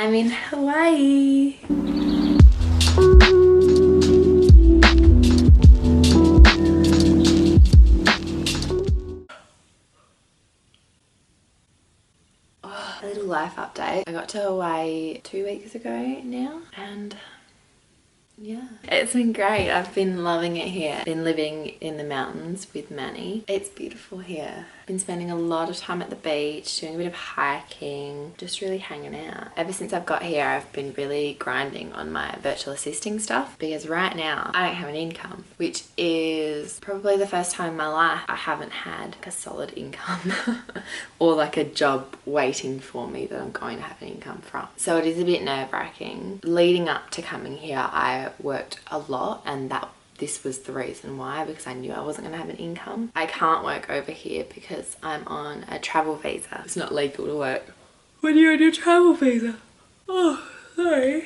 I'm in Hawaii. Oh, a little life update. I got to Hawaii 2 weeks ago now, and yeah, it's been great. I've been loving it here. Been living in the mountains with Manny. It's beautiful here. Been spending a lot of time at the beach, doing a bit of hiking, just really hanging out. Ever since I've got here, I've been really grinding on my virtual assisting stuff because right now I don't have an income, which is probably the first time in my life I haven't had like a solid income or like a job waiting for me that I'm going to have an income from. So it is a bit nerve-wracking. Leading up to coming here, I worked a lot, and this was the reason why, because I knew I wasn't going to have an income. I can't work over here because I'm on a travel visa. It's not legal to work when you're on your travel visa. Oh, sorry.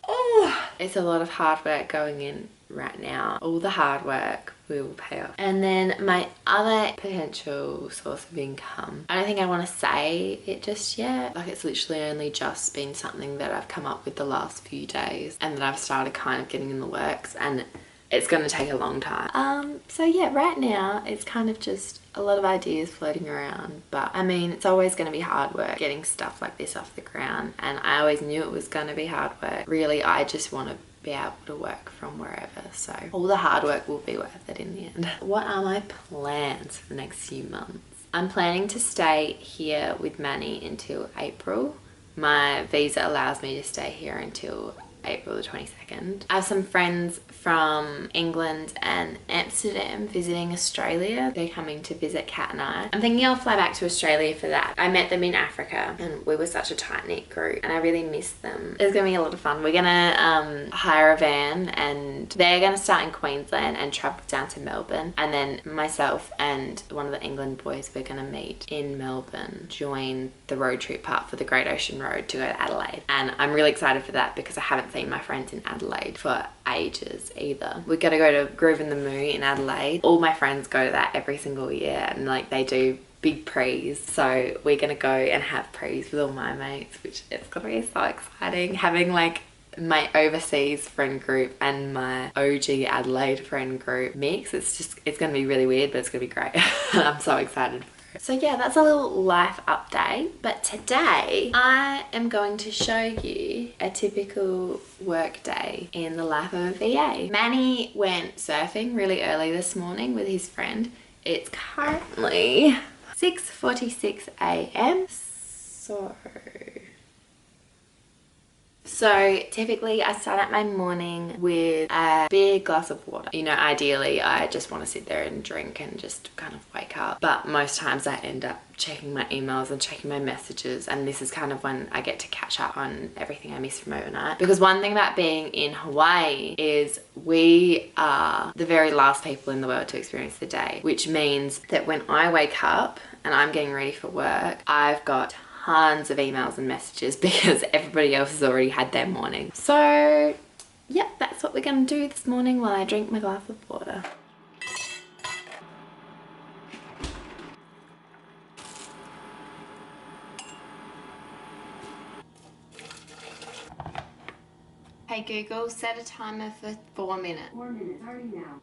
Oh, it's a lot of hard work going in right now. All the hard work will pay off. And then my other potential source of income, I don't think I want to say it just yet. Like, it's literally only just been something that I've come up with the last few days and that I've started kind of getting in the works, and it's going to take a long time. So yeah, right now it's kind of just a lot of ideas floating around, but I mean, it's always going to be hard work getting stuff like this off the ground, and I always knew it was going to be hard work. Really, I just want to be able to work from wherever, so all the hard work will be worth it in the end. What are my plans for the next few months? I'm planning to stay here with Manny until April. My visa allows me to stay here until April the 22nd. I have some friends from England and Amsterdam visiting Australia. They're coming to visit Kat and I. I'm thinking I'll fly back to Australia for that. I met them in Africa and we were such a tight-knit group and I really miss them. It's gonna be a lot of fun. We're gonna hire a van, and they're gonna start in Queensland and travel down to Melbourne, and then myself and one of the England boys, we're gonna meet in Melbourne, join the road trip part for the Great Ocean Road to go to Adelaide. And I'm really excited for that because I haven't seen my friends in Adelaide for ages either. We're gonna go to Groove in the Moo in Adelaide. All my friends go to that every single year, and like they do big prees, so we're gonna go and have prees with all my mates, which it's gonna be so exciting, having like my overseas friend group and my OG Adelaide friend group mix. It's gonna be really weird, but it's gonna be great. I'm so excited. So yeah, that's a little life update, but today I am going to show you a typical work day in the life of a VA. Manny went surfing really early this morning with his friend. It's currently 6:46 a.m. So typically I start out my morning with a big glass of water. You know, ideally I just want to sit there and drink and just kind of wake up. But most times I end up checking my emails and checking my messages, and this is kind of when I get to catch up on everything I missed from overnight. Because one thing about being in Hawaii is we are the very last people in the world to experience the day, which means that when I wake up and I'm getting ready for work, I've got tons of emails and messages because everybody else has already had their morning. So yeah, that's what we're gonna do this morning while I drink my glass of water. Hey Google, set a timer for 4 minutes. 4 minutes, already now.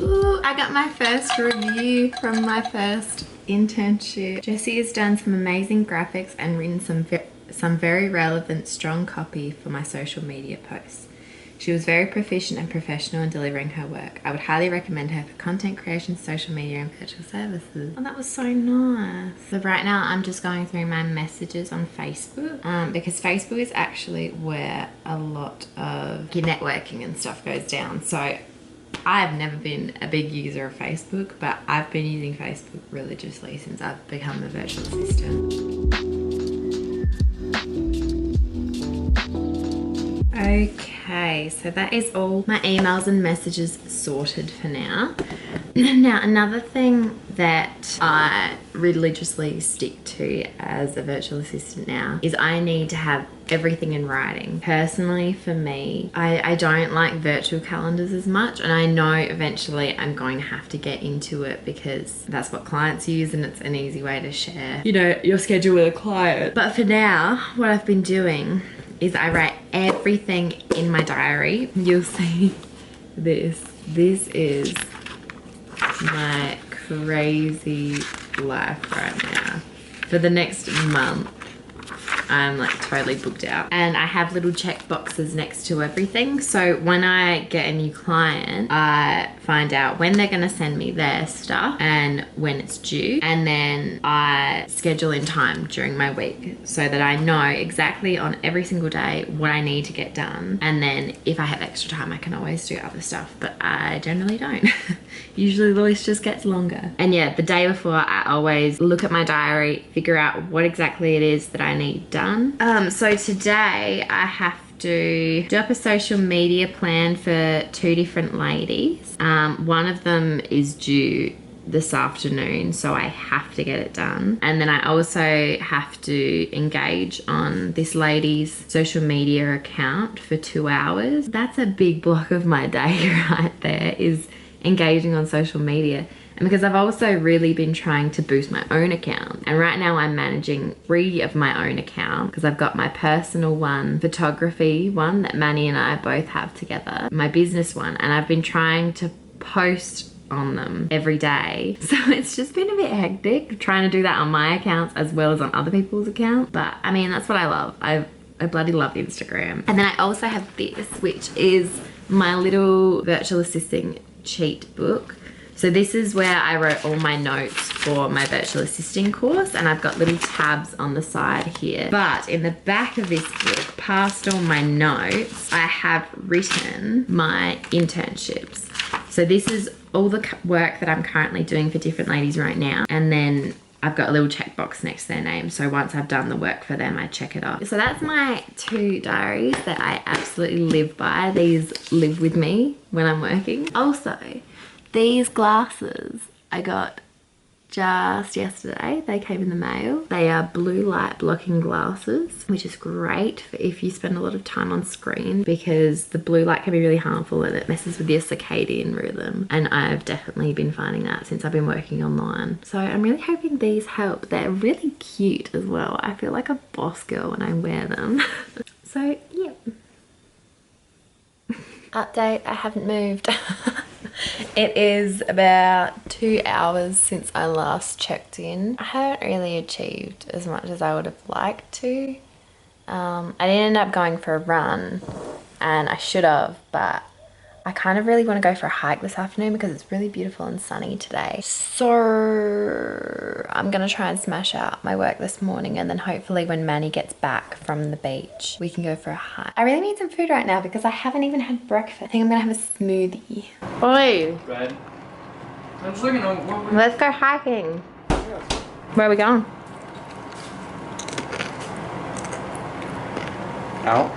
Ooh, I got my first review from my first internship. Jessie has done some amazing graphics and written some very relevant, strong copy for my social media posts. She was very proficient and professional in delivering her work. I would highly recommend her for content creation, social media and virtual services. Oh, that was so nice. So right now I'm just going through my messages on Facebook because Facebook is actually where a lot of your networking and stuff goes down. So I've never been a big user of Facebook, but I've been using Facebook religiously since I've become a virtual assistant. Okay, so that is all my emails and messages sorted for now. Now, another thing that I religiously stick to as a virtual assistant now is I need to have everything in writing. Personally, for me, I don't like virtual calendars as much, and I know eventually I'm going to have to get into it because that's what clients use and it's an easy way to share, you know, your schedule with a client. But for now, what I've been doing is I write everything in my diary. You'll see this. This is my crazy life right now. For the next month, I'm like totally booked out. And I have little check boxes next to everything. So when I get a new client, I find out when they're gonna send me their stuff and when it's due. And then I schedule in time during my week so that I know exactly on every single day what I need to get done. And then if I have extra time, I can always do other stuff, but I generally don't. Usually the list just gets longer. And yeah, the day before, I always look at my diary, figure out what exactly it is that I need done. So today I have to do up a social media plan for 2 different ladies. One of them is due this afternoon, so I have to get it done. And then I also have to engage on this lady's social media account for 2 hours. That's a big block of my day right there, is engaging on social media. And because I've also really been trying to boost my own account, and right now I'm managing 3 of my own accounts because I've got my personal one, photography one that Manny and I both have together, my business one, and I've been trying to post on them every day. So it's just been a bit hectic trying to do that on my accounts as well as on other people's accounts. But I mean, that's what I love. I bloody love Instagram. And then I also have this, which is my little virtual assisting cheat book. So this is where I wrote all my notes for my virtual assisting course, and I've got little tabs on the side here. But in the back of this book, past all my notes, I have written my internships. So this is all the work that I'm currently doing for different ladies right now. And then I've got a little checkbox next to their name. So once I've done the work for them, I check it off. So that's my 2 diaries that I absolutely live by. These live with me when I'm working. Also, these glasses I got just yesterday. They came in the mail. They are blue light blocking glasses, which is great for if you spend a lot of time on screen, because the blue light can be really harmful and it messes with your circadian rhythm. And I've definitely been finding that since I've been working online. So I'm really hoping these help. They're really cute as well. I feel like a boss girl when I wear them. So yeah. Update, I haven't moved. It is about 2 hours since I last checked in. I haven't really achieved as much as I would have liked to. I didn't end up going for a run, and I should have, but I kind of really want to go for a hike this afternoon because it's really beautiful and sunny today. So I'm gonna try and smash out my work this morning, and then hopefully when Manny gets back from the beach, we can go for a hike. I really need some food right now because I haven't even had breakfast. I think I'm gonna have a smoothie. Oi! Bread. I'm just looking at Let's go hiking. Where are we going? Out.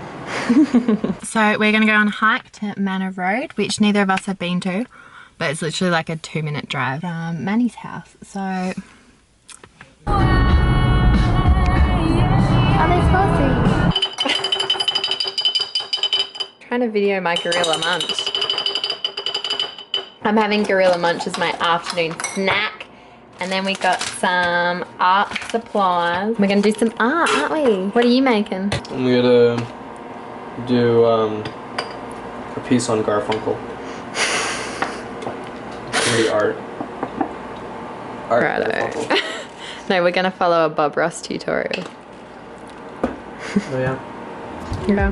So we're gonna go on a hike to Manor Road, which neither of us have been to, but it's literally like a 2-minute drive from Manny's house. So oh, there's Horsey. Trying to video my gorilla munch. I'm having gorilla munch as my afternoon snack. And then we got some art supplies. We're gonna do some art, aren't we? What are you making? I'm gonna do a piece on Garfunkel. Maybe art. Righto. No, we're gonna follow a Bob Ross tutorial. Oh yeah. Yeah.